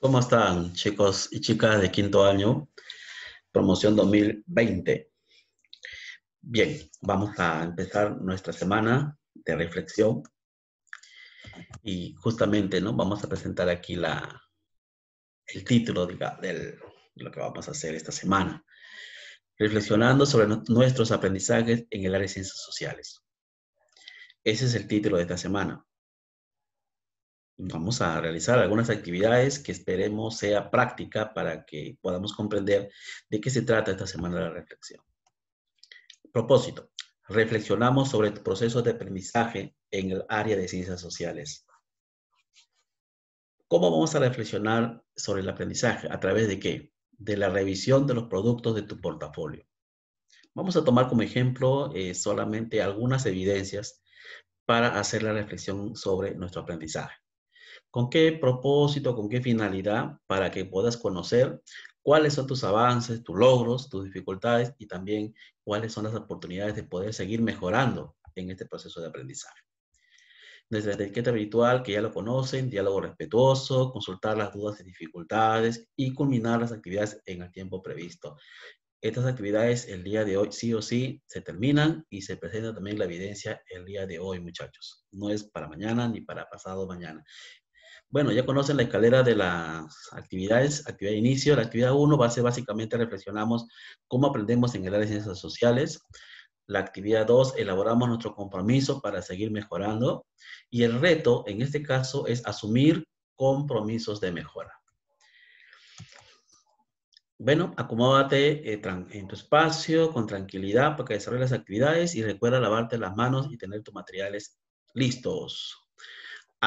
¿Cómo están, chicos y chicas de quinto año? Promoción 2020. Bien, vamos a empezar nuestra semana de reflexión y justamente, ¿no? Vamos a presentar aquí el título de lo que vamos a hacer esta semana. Reflexionando sobre nuestros aprendizajes en el área de ciencias sociales. Ese es el título de esta semana. Vamos a realizar algunas actividades que esperemos sea práctica para que podamos comprender de qué se trata esta semana de la reflexión. Propósito. Reflexionamos sobre tu proceso de aprendizaje en el área de ciencias sociales. ¿Cómo vamos a reflexionar sobre el aprendizaje? ¿A través de qué? De la revisión de los productos de tu portafolio. Vamos a tomar como ejemplo solamente algunas evidencias para hacer la reflexión sobre nuestro aprendizaje. ¿Con qué propósito, con qué finalidad? Para que puedas conocer cuáles son tus avances, tus logros, tus dificultades y también cuáles son las oportunidades de poder seguir mejorando en este proceso de aprendizaje. Desde la etiqueta virtual, que ya lo conocen, diálogo respetuoso, consultar las dudas y dificultades y culminar las actividades en el tiempo previsto. Estas actividades el día de hoy sí o sí se terminan y se presenta también la evidencia el día de hoy, muchachos. No es para mañana ni para pasado mañana. Bueno, ya conocen la escalera de las actividades. Actividad de inicio. La actividad 1 va a ser básicamente reflexionamos cómo aprendemos en el área de ciencias sociales. La actividad 2, elaboramos nuestro compromiso para seguir mejorando. Y el reto, en este caso, es asumir compromisos de mejora. Bueno, acomódate en tu espacio con tranquilidad para que desarrolles las actividades y recuerda lavarte las manos y tener tus materiales listos.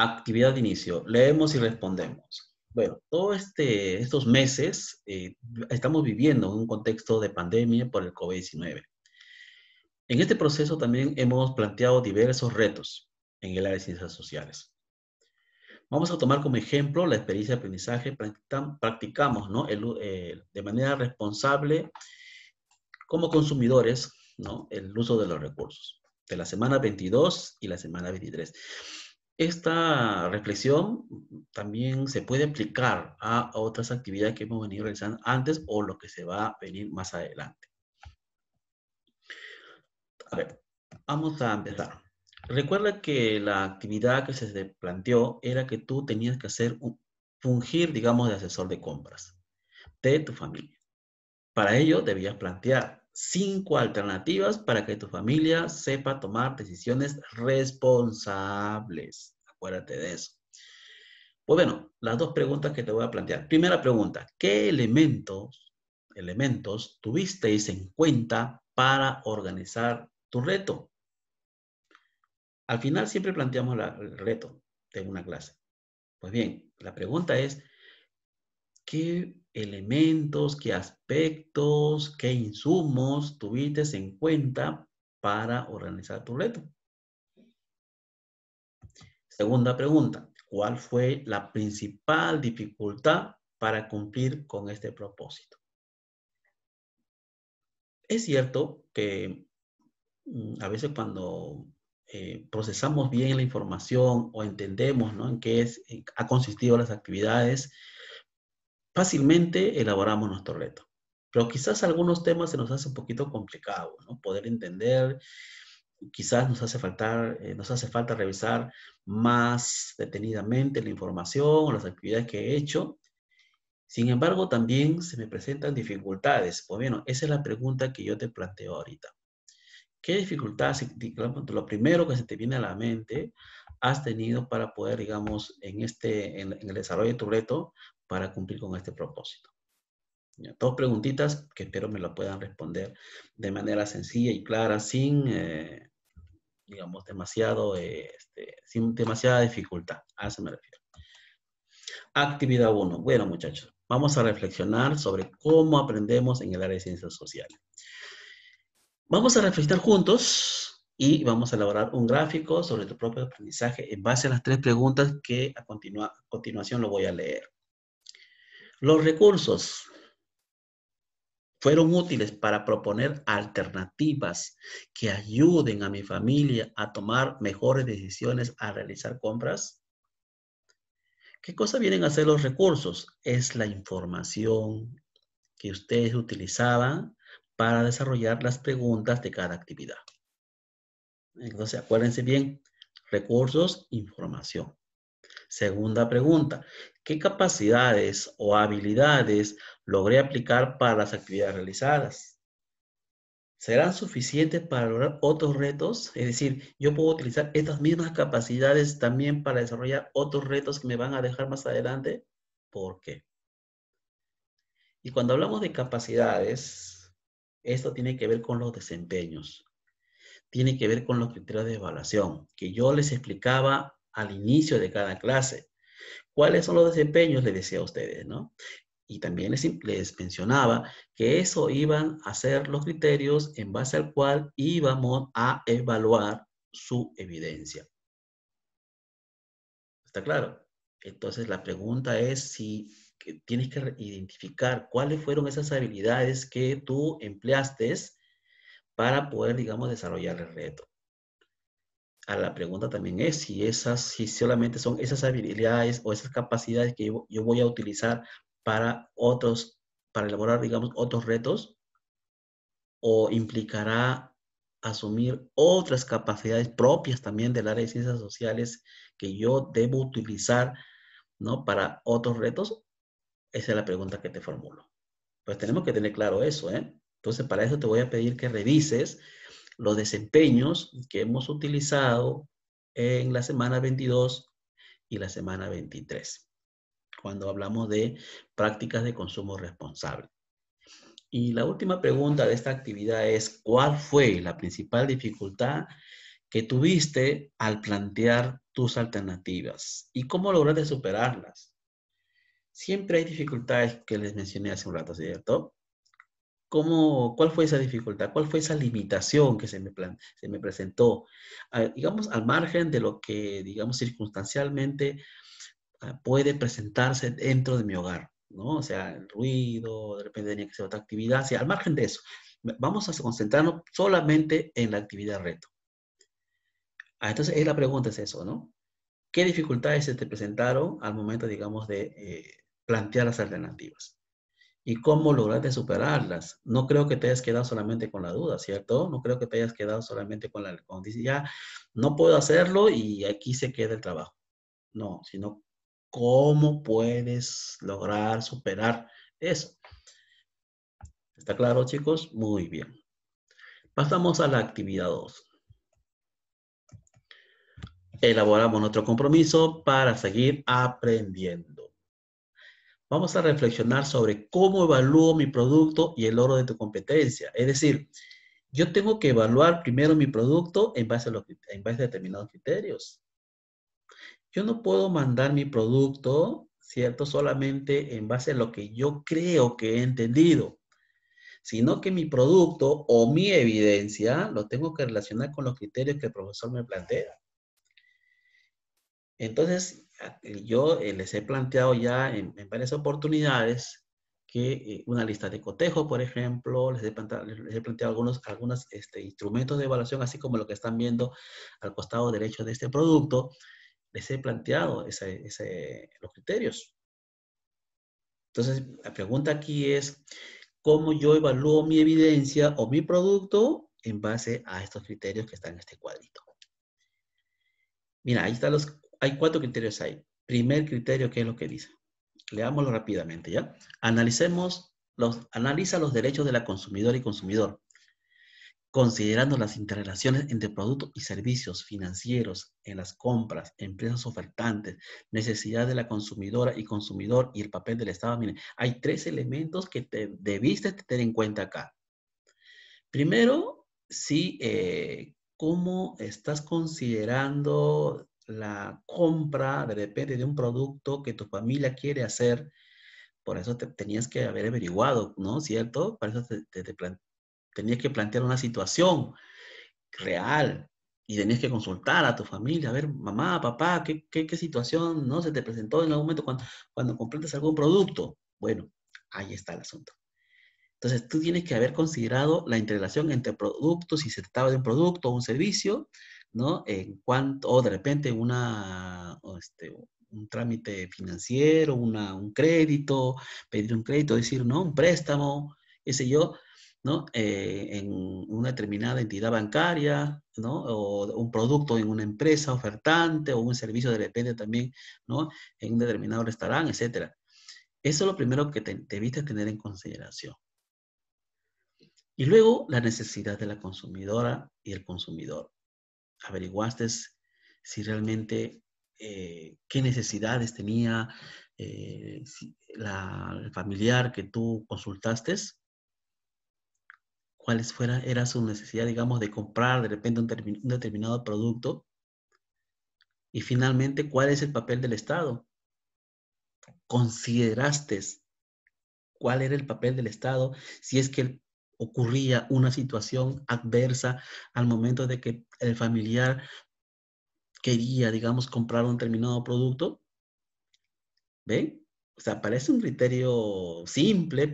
Actividad de inicio. Leemos y respondemos. Bueno, todos estos meses estamos viviendo en un contexto de pandemia por el COVID-19. En este proceso también hemos planteado diversos retos en el área de ciencias sociales. Vamos a tomar como ejemplo la experiencia de aprendizaje. Practicamos, ¿no? De manera responsable como consumidores, ¿no? El uso de los recursos de la semana 22 y la semana 23. Esta reflexión también se puede aplicar a otras actividades que hemos venido realizando antes o lo que se va a venir más adelante. A ver, vamos a empezar. Recuerda que la actividad que se planteó era que tú tenías que fungir, digamos, de asesor de compras de tu familia. Para ello, debías plantear 5 alternativas para que tu familia sepa tomar decisiones responsables. Acuérdate de eso. Pues bueno, las dos preguntas que te voy a plantear. Primera pregunta, ¿qué elementos tuvisteis en cuenta para organizar tu reto? Al final siempre planteamos el reto de una clase. Pues bien, la pregunta es, ¿qué elementos, qué aspectos, qué insumos tuviste en cuenta para organizar tu reto? Segunda pregunta, ¿cuál fue la principal dificultad para cumplir con este propósito? Es cierto que a veces cuando procesamos bien la información o entendemos, ¿no?, en qué ha consistido las actividades, fácilmente elaboramos nuestro reto. Pero quizás algunos temas se nos hace un poquito complicado, ¿no? Poder entender, quizás nos hace falta revisar más detenidamente la información o las actividades que he hecho. Sin embargo, también se me presentan dificultades. Pues bueno, esa es la pregunta que yo te planteo ahorita. ¿Qué dificultades, digamos, lo primero que se te viene a la mente, has tenido para poder, digamos, en el desarrollo de tu reto, para cumplir con este propósito? Ya, dos preguntitas que espero me lo puedan responder de manera sencilla y clara, sin, digamos, sin demasiada dificultad. A eso me refiero. Actividad 1. Bueno, muchachos, vamos a reflexionar sobre cómo aprendemos en el área de ciencias sociales. Vamos a reflexionar juntos y vamos a elaborar un gráfico sobre tu propio aprendizaje en base a las 3 preguntas que a continuación lo voy a leer. Los recursos fueron útiles para proponer alternativas que ayuden a mi familia a tomar mejores decisiones al realizar compras. ¿Qué cosa vienen a ser los recursos? Es la información que ustedes utilizaban para desarrollar las preguntas de cada actividad. Entonces, acuérdense bien, recursos, información. Segunda pregunta, ¿qué capacidades o habilidades logré aplicar para las actividades realizadas? ¿Serán suficientes para lograr otros retos? Es decir, yo puedo utilizar estas mismas capacidades también para desarrollar otros retos que me van a dejar más adelante. ¿Por qué? Y cuando hablamos de capacidades, esto tiene que ver con los desempeños, tiene que ver con los criterios de evaluación, que yo les explicaba al inicio de cada clase. ¿Cuáles son los desempeños? Les decía a ustedes, ¿no? Y también les mencionaba que eso iban a ser los criterios en base al cual íbamos a evaluar su evidencia. ¿Está claro? Entonces la pregunta es si tienes que identificar cuáles fueron esas habilidades que tú empleaste para poder, digamos, desarrollar el reto. A la pregunta también es si solamente son esas habilidades o esas capacidades que yo voy a utilizar para para elaborar, digamos, otros retos, o implicará asumir otras capacidades propias también del área de ciencias sociales que yo debo utilizar, ¿no? Para otros retos. Esa es la pregunta que te formulo. Pues tenemos que tener claro eso, ¿eh? Entonces, para eso te voy a pedir que revises los desempeños que hemos utilizado en la semana 22 y la semana 23, cuando hablamos de prácticas de consumo responsable. Y la última pregunta de esta actividad es, ¿cuál fue la principal dificultad que tuviste al plantear tus alternativas? ¿Y cómo lograste superarlas? Siempre hay dificultades que les mencioné hace un rato, ¿cierto? ¿Cuál fue esa dificultad? ¿Cuál fue esa limitación que se me presentó? Digamos, al margen de lo que, digamos, circunstancialmente puede presentarse dentro de mi hogar, ¿no? O sea, el ruido, de repente tenía que ser otra actividad, al margen de eso. Vamos a concentrarnos solamente en la actividad reto. Entonces, la pregunta es eso, ¿no? ¿Qué dificultades se te presentaron al momento, digamos, de plantear las alternativas? ¿Y cómo lograste superarlas? No creo que te hayas quedado solamente con la duda, ¿cierto? No creo que te hayas quedado solamente con decir, ya, no puedo hacerlo y aquí se queda el trabajo. No, sino cómo puedes lograr superar eso. ¿Está claro, chicos? Muy bien. Pasamos a la actividad 2. Elaboramos nuestro compromiso para seguir aprendiendo. Vamos a reflexionar sobre cómo evalúo mi producto y el logro de tu competencia. Es decir, yo tengo que evaluar primero mi producto en base a determinados criterios. Yo no puedo mandar mi producto, ¿cierto? Solamente en base a lo que yo creo que he entendido, sino que mi producto o mi evidencia lo tengo que relacionar con los criterios que el profesor me plantea. Entonces, yo les he planteado ya en varias oportunidades que una lista de cotejo, por ejemplo, les he planteado algunos instrumentos de evaluación, así como lo que están viendo al costado derecho de este producto, les he planteado los criterios. Entonces, la pregunta aquí es, ¿cómo yo evalúo mi evidencia o mi producto en base a estos criterios que están en este cuadrito? Mira, ahí están hay 4 criterios ahí. Primer criterio, ¿qué es lo que dice? Leámoslo rápidamente, ¿ya? Analiza los derechos de la consumidora y consumidor, considerando las interrelaciones entre productos y servicios financieros en las compras, empresas ofertantes, necesidad de la consumidora y consumidor y el papel del Estado. Miren, hay 3 elementos que debiste tener en cuenta acá. Primero, sí, cómo estás considerando la compra de repente de un producto que tu familia quiere hacer. Por eso tenías que haber averiguado, ¿no? ¿Cierto? Para eso tenías que plantear una situación real y tenías que consultar a tu familia, a ver, mamá, papá, ¿qué situación, no, se te presentó en algún momento cuando compraste algún producto? Bueno, ahí está el asunto. Entonces, tú tienes que haber considerado la interrelación entre productos, si se trataba de un producto o un servicio, ¿no? En cuanto, o de repente un trámite financiero, un crédito, pedir un crédito, decir, ¿no? Un préstamo, qué sé yo, ¿no? En una determinada entidad bancaria, ¿no? O un producto en una empresa ofertante o un servicio de repente también, ¿no? En un determinado restaurante, etcétera. Eso es lo primero que debiste tener en consideración. Y luego la necesidad de la consumidora y el consumidor. Averiguaste si realmente qué necesidades tenía el familiar que tú consultaste, era su necesidad, digamos, de comprar de repente un determinado producto, y finalmente, ¿cuál es el papel del Estado? ¿Consideraste cuál era el papel del Estado si es que ocurría una situación adversa al momento de que el familiar quería, digamos, comprar un determinado producto? ¿Ven? O sea, parece un criterio simple,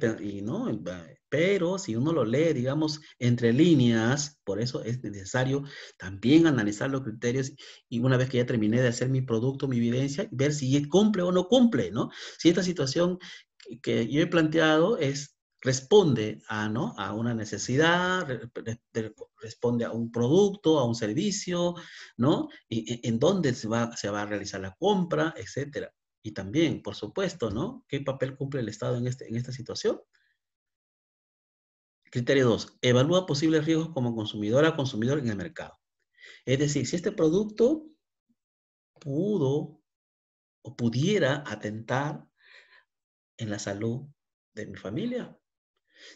pero si uno lo lee, digamos, entre líneas, por eso es necesario también analizar los criterios, y una vez que ya terminé de hacer mi producto, mi evidencia, ver si cumple o no cumple, ¿no? Si esta situación que yo he planteado responde a, ¿no? A una necesidad, responde a un producto, a un servicio, ¿no? En dónde se va a realizar la compra, etcétera. Y también, por supuesto, ¿no? ¿Qué papel cumple el Estado en esta situación? Criterio 2. Evalúa posibles riesgos como consumidora o consumidor en el mercado. Es decir, si este producto pudo o pudiera atentar en la salud de mi familia.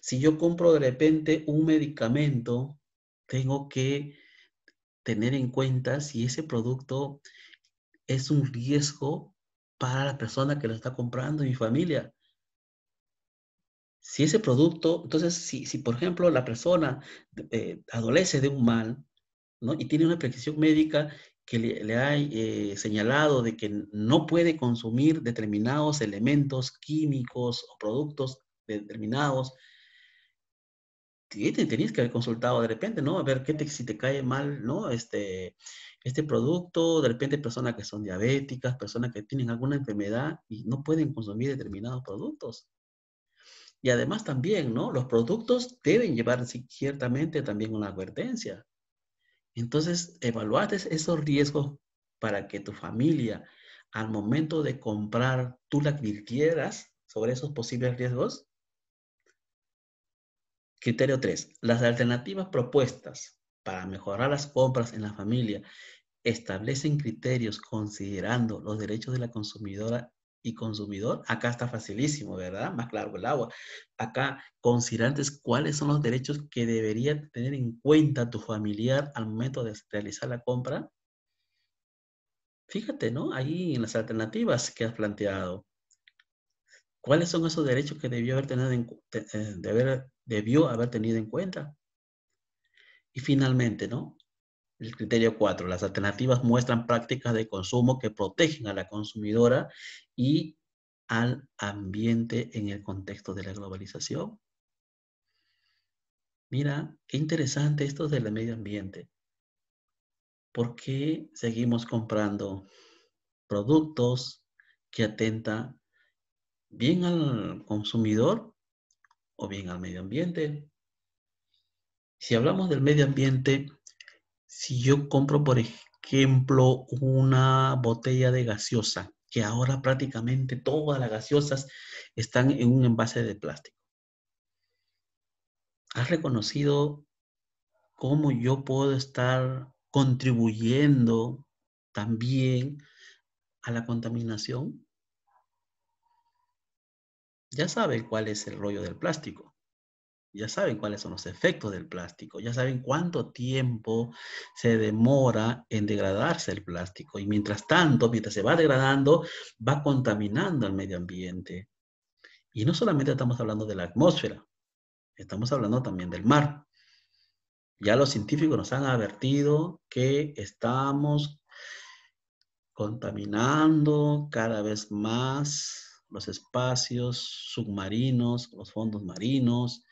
Si yo compro de repente un medicamento, tengo que tener en cuenta si ese producto es un riesgo para la persona que lo está comprando, mi familia. Si ese producto, entonces, si por ejemplo la persona adolece de un mal, ¿no? Y tiene una prescripción médica que le ha señalado de que no puede consumir determinados elementos químicos o productos determinados, tenías que haber consultado de repente, ¿no? A ver si te cae mal, ¿no? Este producto, de repente personas que son diabéticas, personas que tienen alguna enfermedad y no pueden consumir determinados productos. Y además también, ¿no? Los productos deben llevar ciertamente también una advertencia. Entonces, evaluaste esos riesgos para que tu familia, al momento de comprar, tú la advirtieras sobre esos posibles riesgos. Criterio 3. Las alternativas propuestas para mejorar las compras en la familia establecen criterios considerando los derechos de la consumidora y consumidor. Acá está facilísimo, ¿verdad? Más claro que el agua. Acá, considerantes cuáles son los derechos que debería tener en cuenta tu familiar al momento de realizar la compra. Fíjate, ¿no? Ahí en las alternativas que has planteado. ¿Cuáles son esos derechos que debió haber tenido en cuenta? Y finalmente, ¿no? El criterio 4. Las alternativas muestran prácticas de consumo que protegen a la consumidora y al ambiente en el contexto de la globalización. Mira, qué interesante esto del medio ambiente. ¿Por qué seguimos comprando productos que atentan bien al consumidor o bien al medio ambiente? Si hablamos del medio ambiente, si yo compro, por ejemplo, una botella de gaseosa, que ahora prácticamente todas las gaseosas están en un envase de plástico. ¿Has reconocido cómo yo puedo estar contribuyendo también a la contaminación? Ya saben cuál es el rollo del plástico. Ya saben cuáles son los efectos del plástico, ya saben cuánto tiempo se demora en degradarse el plástico. Y mientras tanto, mientras se va degradando, va contaminando el medio ambiente. Y no solamente estamos hablando de la atmósfera, estamos hablando también del mar. Ya los científicos nos han advertido que estamos contaminando cada vez más los espacios submarinos, los fondos marinos.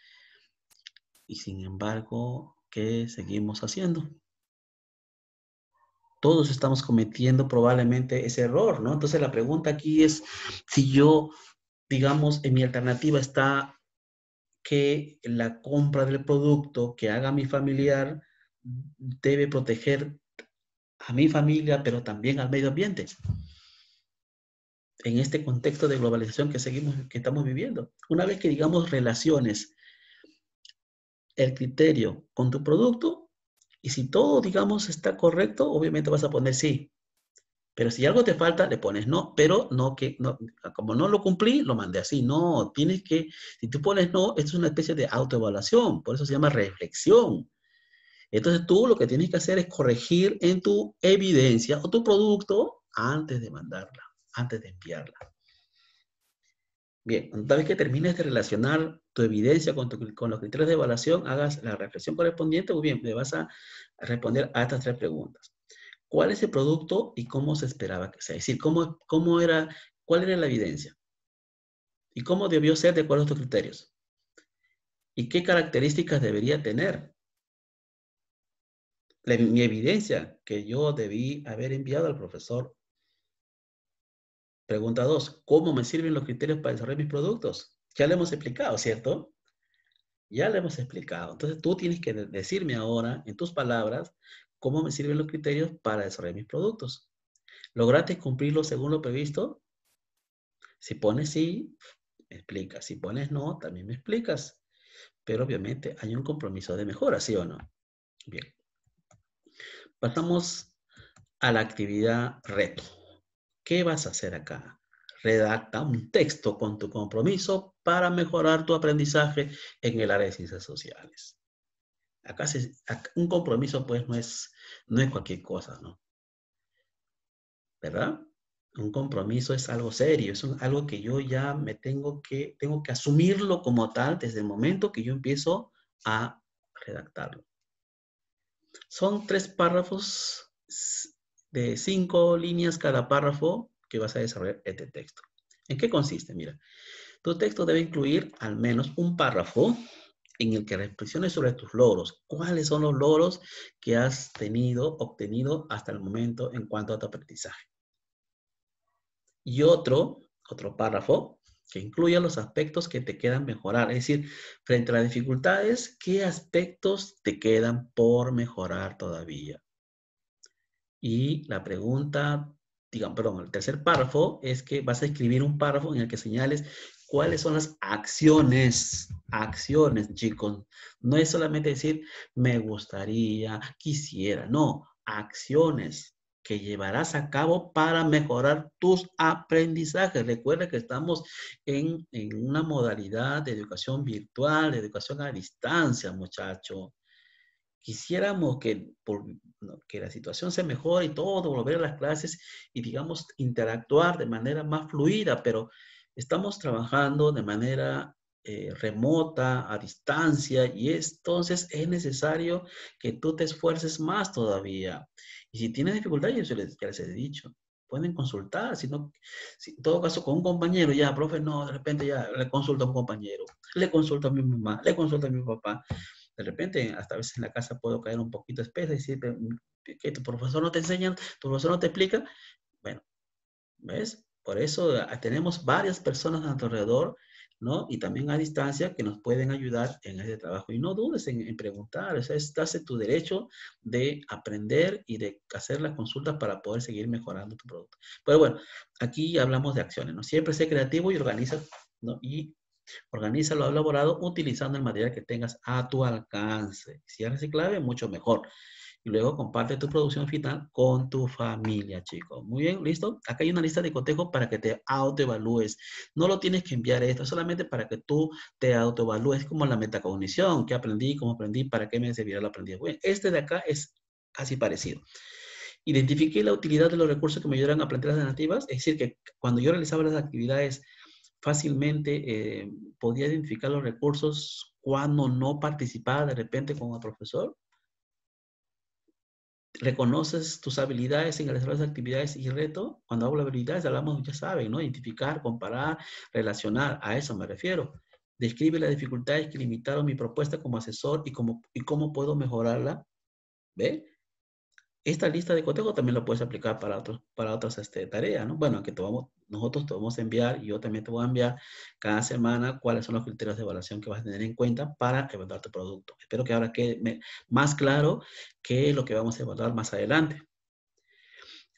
Y sin embargo, ¿qué seguimos haciendo? Todos estamos cometiendo probablemente ese error, ¿no? Entonces la pregunta aquí es si yo, digamos, en mi alternativa está que la compra del producto que haga mi familiar debe proteger a mi familia, pero también al medio ambiente, en este contexto de globalización que estamos viviendo. Una vez que, digamos, relaciones el criterio con tu producto, y si todo, digamos, está correcto, obviamente vas a poner sí. Pero si algo te falta, le pones no, pero no que, no, como no lo cumplí, lo mandé así. No, tienes que, si tú pones no, esto es una especie de autoevaluación, por eso se llama reflexión. Entonces tú lo que tienes que hacer es corregir en tu evidencia o tu producto antes de mandarla, antes de enviarla. Bien, una vez que termines de relacionar tu evidencia con los criterios de evaluación, hagas la reflexión correspondiente, muy bien, le vas a responder a estas tres preguntas. ¿Cuál es el producto y cómo se esperaba que sea? Es decir, cuál era la evidencia? ¿Y cómo debió ser de acuerdo a tus criterios? ¿Y qué características debería tener? Mi evidencia que yo debí haber enviado al profesor. Pregunta 2. ¿Cómo me sirven los criterios para desarrollar mis productos? Ya le hemos explicado, ¿cierto? Ya le hemos explicado. Entonces tú tienes que decirme ahora, en tus palabras, cómo me sirven los criterios para desarrollar mis productos. ¿Lograste cumplirlo según lo previsto? Si pones sí, me explicas. Si pones no, también me explicas. Pero obviamente hay un compromiso de mejora, ¿sí o no? Bien. Pasamos a la actividad reto. ¿Qué vas a hacer acá? Redacta un texto con tu compromiso para mejorar tu aprendizaje en el área de ciencias sociales. Acá un compromiso pues no es cualquier cosa, ¿no? ¿Verdad? Un compromiso es algo serio, es algo que yo ya tengo que asumirlo como tal desde el momento que yo empiezo a redactarlo. Son 3 párrafos de 5 líneas cada párrafo que vas a desarrollar este texto. ¿En qué consiste? Mira, tu texto debe incluir al menos un párrafo en el que reflexiones sobre tus logros. ¿Cuáles son los logros que has obtenido hasta el momento en cuanto a tu aprendizaje? Y otro párrafo que incluya los aspectos que te quedan mejorar. Es decir, frente a las dificultades, ¿qué aspectos te quedan por mejorar todavía? Y la pregunta, perdón, el tercer párrafo es que vas a escribir un párrafo en el que señales cuáles son las acciones, chicos. No es solamente decir, me gustaría, quisiera, no, acciones que llevarás a cabo para mejorar tus aprendizajes. Recuerda que estamos en una modalidad de educación virtual, de educación a distancia, muchachos. Quisiéramos que la situación se mejore y todo, volver a las clases y, digamos, interactuar de manera más fluida, pero estamos trabajando de manera remota, a distancia, y entonces es necesario que tú te esfuerces más todavía. Y si tienes dificultades, ya les he dicho, pueden consultar, si en todo caso con un compañero, ya, profe, no, de repente ya le consulto a un compañero, le consulto a mi mamá, le consulto a mi papá. De repente, hasta a veces en la casa puedo caer un poquito espesa y decir que tu profesor no te enseña, tu profesor no te explica. Bueno, ¿ves? Por eso tenemos varias personas a nuestro alrededor, ¿no? Y también a distancia que nos pueden ayudar en ese trabajo. Y no dudes en preguntar, o sea, estás en tu derecho de aprender y de hacer las consultas para poder seguir mejorando tu producto. Pero bueno, aquí hablamos de acciones, ¿no? Siempre sé creativo y organiza, ¿no? Y organiza lo elaborado utilizando el material que tengas a tu alcance. Si es reciclable, mucho mejor. Y luego comparte tu producción final con tu familia, chicos. Muy bien, ¿listo? Acá hay una lista de cotejos para que te autoevalúes. No lo tienes que enviar esto, solamente para que tú te autoevalúes, como la metacognición, qué aprendí, cómo aprendí, para qué me servirá lo aprendido. Bueno, este de acá es casi parecido. Identifiqué la utilidad de los recursos que me ayudarán a aprender las alternativas, es decir, que cuando yo realizaba las actividades fácilmente podía identificar los recursos cuando no participaba de repente con el profesor. Reconoces tus habilidades en el desarrollo de actividades y reto. Cuando hablo de habilidades, hablamos, ya saben, ¿no? Identificar, comparar, relacionar, a eso me refiero. Describe las dificultades que limitaron mi propuesta como asesor y cómo puedo mejorarla. ¿Ve? esta lista de cotejo también lo puedes aplicar para otras tareas, ¿no? Bueno, nosotros te vamos a enviar, y yo también te voy a enviar cada semana cuáles son los criterios de evaluación que vas a tener en cuenta para evaluar tu producto. Espero que ahora quede más claro qué es lo que vamos a evaluar más adelante.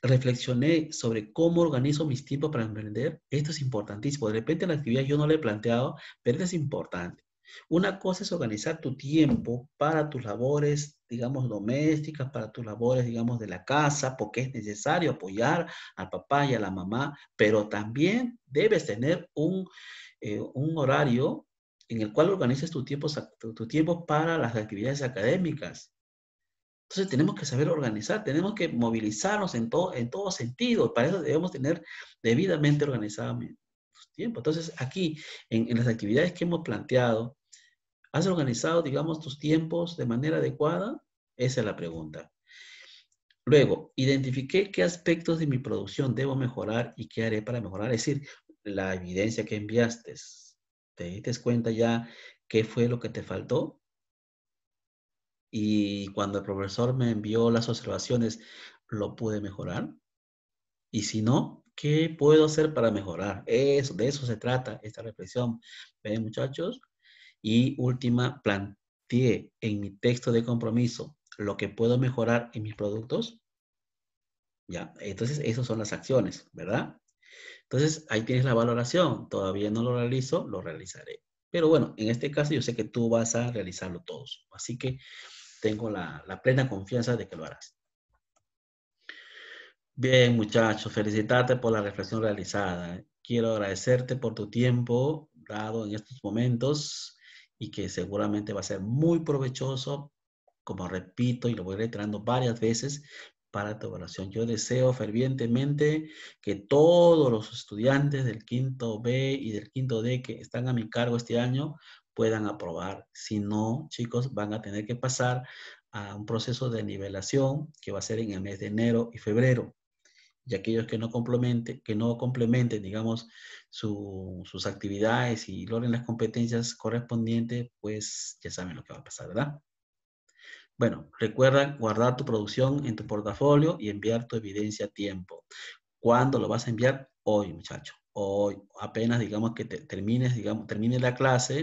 Reflexioné sobre cómo organizo mis tiempos para emprender. Esto es importantísimo. De repente la actividad yo no la he planteado, pero esto es importante. Una cosa es organizar tu tiempo para tus labores, digamos, domésticas, para tus labores, digamos, de la casa, porque es necesario apoyar al papá y a la mamá, pero también debes tener un horario en el cual organices tu tiempo para las actividades académicas. Entonces tenemos que saber organizar, tenemos que movilizarnos en todo sentido. Para eso debemos tener debidamente organizado nuestro tiempo. Entonces aquí, en las actividades que hemos planteado, ¿has organizado, digamos, tus tiempos de manera adecuada? Esa es la pregunta. Luego, identifiqué qué aspectos de mi producción debo mejorar y qué haré para mejorar. Es decir, la evidencia que enviaste. ¿Te diste cuenta ya qué fue lo que te faltó? Y cuando el profesor me envió las observaciones, ¿lo pude mejorar? Y si no, ¿qué puedo hacer para mejorar? De eso se trata esta reflexión. ¿Ven, muchachos? Y última, planteé en mi texto de compromiso lo que puedo mejorar en mis productos. Ya, entonces esas son las acciones, ¿verdad? Entonces ahí tienes la valoración. Todavía no lo realizo, lo realizaré. Pero bueno, en este caso yo sé que tú vas a realizarlo todos. Así que tengo la plena confianza de que lo harás. Bien, muchachos, felicitarte por la reflexión realizada. Quiero agradecerte por tu tiempo dado en estos momentos y que seguramente va a ser muy provechoso, como repito y lo voy reiterando varias veces, para tu evaluación. Yo deseo fervientemente que todos los estudiantes del quinto B y del quinto D que están a mi cargo este año puedan aprobar. Si no, chicos, van a tener que pasar a un proceso de nivelación que va a ser en el mes de enero y febrero, y aquellos que no complementen, digamos, sus actividades y logren las competencias correspondientes, pues ya saben lo que va a pasar, ¿verdad? Bueno, recuerda guardar tu producción en tu portafolio y enviar tu evidencia a tiempo. ¿Cuándo lo vas a enviar? Hoy, muchacho. Hoy, apenas digamos que termine la clase,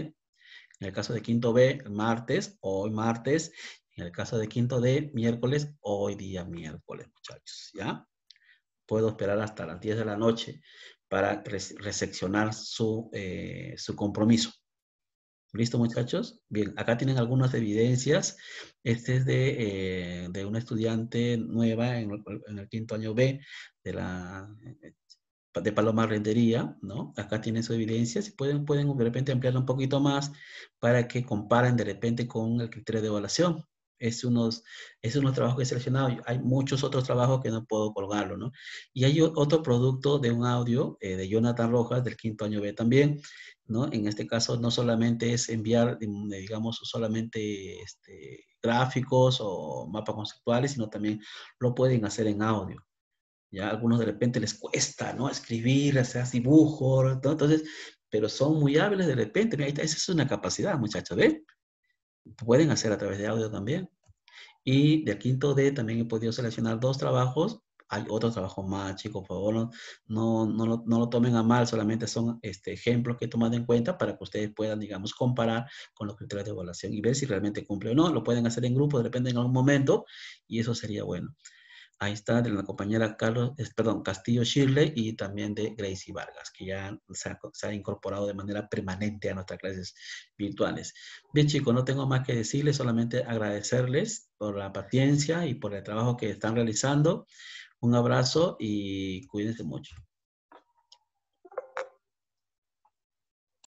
en el caso de quinto B, martes, hoy martes, en el caso de quinto D, miércoles, hoy día miércoles, muchachos, ¿ya? Puedo esperar hasta las 10 de la noche para recepcionar su compromiso. ¿Listo, muchachos? Bien, acá tienen algunas evidencias. Este es de una estudiante nueva en el quinto año B de Paloma Rentería, ¿no? Acá tienen su evidencia. Si pueden de repente ampliarla un poquito más para que comparen de repente con el criterio de evaluación. Es unos trabajos que he seleccionado. Hay muchos otros trabajos que no puedo colgarlo, ¿no? Y hay otro producto de un audio de Jonathan Rojas del quinto año B también, ¿no? En este caso no solamente es enviar, digamos, solamente gráficos o mapas conceptuales, sino también lo pueden hacer en audio. Ya a algunos de repente les cuesta, ¿no? Escribir, hacer dibujos, ¿no? Entonces, pero son muy hábiles de repente. Mira, esa es una capacidad, muchachos, ¿ven? Pueden hacer a través de audio también. Y del quinto D también he podido seleccionar dos trabajos. Hay otros trabajos más, chicos, por favor, no lo tomen a mal, solamente son ejemplos que he tomado en cuenta para que ustedes puedan, digamos, comparar con los criterios de evaluación y ver si realmente cumple o no. Lo pueden hacer en grupo, de repente en algún momento, y eso sería bueno. Ahí está de la compañera Castillo Shirley y también de Gracie Vargas, que ya se ha incorporado de manera permanente a nuestras clases virtuales. Bien, chicos, no tengo más que decirles, solamente agradecerles por la paciencia y por el trabajo que están realizando. Un abrazo y cuídense mucho.